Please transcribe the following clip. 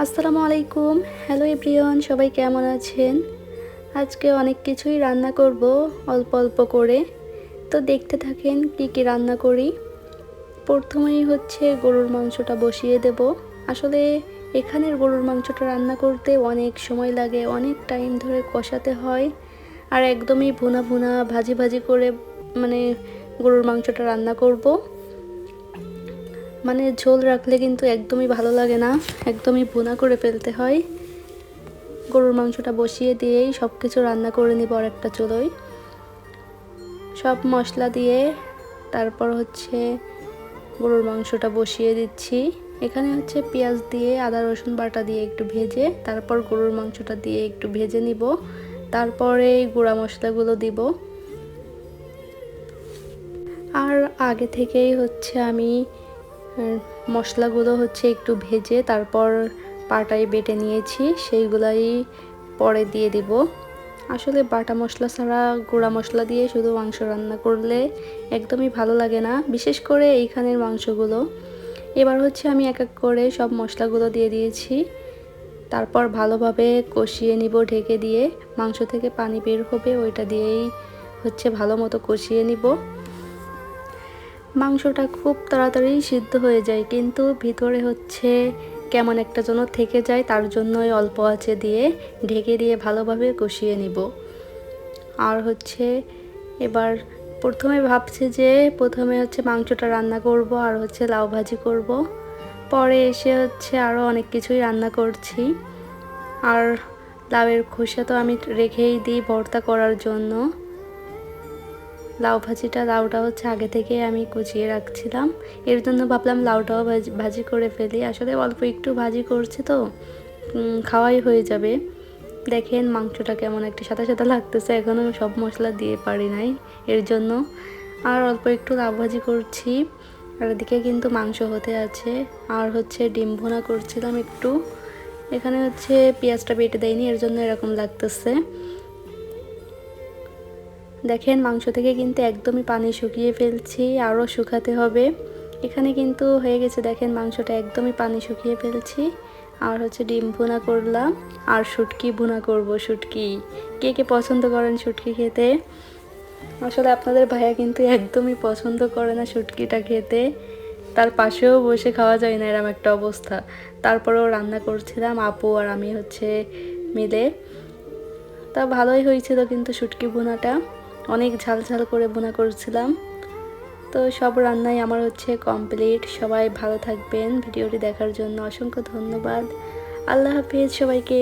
আসসালামু আলাইকুম। Hello everyone, সবাই কেমন আছেন? আজকে অনেক কিছুই রান্না করব অল্প অল্প করে। তো দেখতে থাকেন কি কি রান্না করি। প্রথমেই হচ্ছে গরুর মাংসটা বসিয়ে দেব। আসলে এখানের গরুর মাংসটা রান্না করতে অনেক সময় লাগে, অনেক টাইম ধরে কষাতে হয়। আর একদমই ভুনা ভুনা ভাজি ভাজি করে মানে গরুর মাংসটা রান্না করব। মানে ঝোল রাখলে কিন্তু একদমই ভালো লাগে না, একদমই ভুনা করে ফেলতে হয়। গরুর মাংসটা বসিয়ে দিয়েই সব কিছু রান্না করে নিব আর একটা চুলোয়। সব মশলা দিয়ে তারপর হচ্ছে গরুর মাংসটা বসিয়ে দিচ্ছি। এখানে হচ্ছে পেঁয়াজ দিয়ে আদা রসুন বাটা দিয়ে একটু ভেজে তারপর গরুর মাংসটা দিয়ে একটু ভেজে নিব। তারপরে গুঁড়া মশলাগুলো দিব। আর আগে থেকেই হচ্ছে আমি মশলাগুলো হচ্ছে একটু ভেজে তারপর পাটায় বেটে নিয়েছি, সেইগুলাই পরে দিয়ে দিব। আসলে বাটা মশলা ছাড়া গুঁড়া মশলা দিয়ে শুধু মাংস রান্না করলে একদমই ভালো লাগে না, বিশেষ করে এইখানের মাংসগুলো। এবার হচ্ছে আমি এক এক করে সব মশলাগুলো দিয়ে দিয়েছি। তারপর ভালোভাবে কষিয়ে নিব ঢেকে দিয়ে। মাংস থেকে পানি বের হবে, ওইটা দিয়েই হচ্ছে ভালো মতো কষিয়ে নিব। মাংসটা খুব তাড়াতাড়ি সিদ্ধ হয়ে যায়, কিন্তু ভিতরে হচ্ছে কেমন একটা যেন থেকে যায়, তার জন্যই অল্প আঁচে দিয়ে ঢেকে দিয়ে ভালোভাবে কষিয়ে নিব। আর হচ্ছে এবার প্রথমে ভাবছি যে প্রথমে হচ্ছে মাংসটা রান্না করব আর হচ্ছে লাউ ভাজি করব, পরে এসে হচ্ছে আরও অনেক কিছুই রান্না করছি। আর লাউয়ের খোসা তো আমি রেখেই দিই ভর্তা করার জন্য। লাউটা হচ্ছে আগে থেকে আমি কুচিয়ে রাখছিলাম, এর জন্য ভাবলাম লাউটাও ভাজি করে ফেলি। আসলে অল্প একটু ভাজি করছি তো খাওয়াই হয়ে যাবে। দেখেন মাংসটা কেমন একটা সাদা সাদা লাগতেছে, এখনও সব মশলা দিয়ে পারি নাই এর জন্য। আর অল্প একটু লাউ ভাজি করছি, আর এদিকে কিন্তু মাংস হতে আছে। আর হচ্ছে ডিম ভুনা করছিলাম একটু। এখানে হচ্ছে পেঁয়াজটা বেটে দেয়নি, এর জন্য এরকম লাগতেছে। দেখেন মাংস থেকে কিন্তু একদমই পানি শুকিয়ে ফেলছি, আরও শুকাতে হবে। এখানে কিন্তু হয়ে গেছে, দেখেন মাংসটা একদমই পানি শুকিয়ে ফেলছি। আর হচ্ছে ডিম ভুনা করলাম আর শুটকি ভুনা করব। শুটকি কে কে পছন্দ করেন শুটকি খেতে? আসলে আপনাদের ভাইয়া কিন্তু একদমই পছন্দ করে না শুটকিটা খেতে, তার পাশেও বসে খাওয়া যায় না, এরকম একটা অবস্থা। তারপরেও রান্না করছিলাম আপু আর আমি হচ্ছে মিলে। তা ভালোই হয়েছিল কিন্তু শুটকি ভুনাটা, অনেক ঝাল ঝাল করে ভুনা করছিলাম। তো সব রান্নাই আমার হচ্ছে কমপ্লিট। সবাই ভালো থাকবেন। ভিডিওটি দেখার জন্য অসংখ্য ধন্যবাদ। আল্লাহ হাফিজ সবাইকে।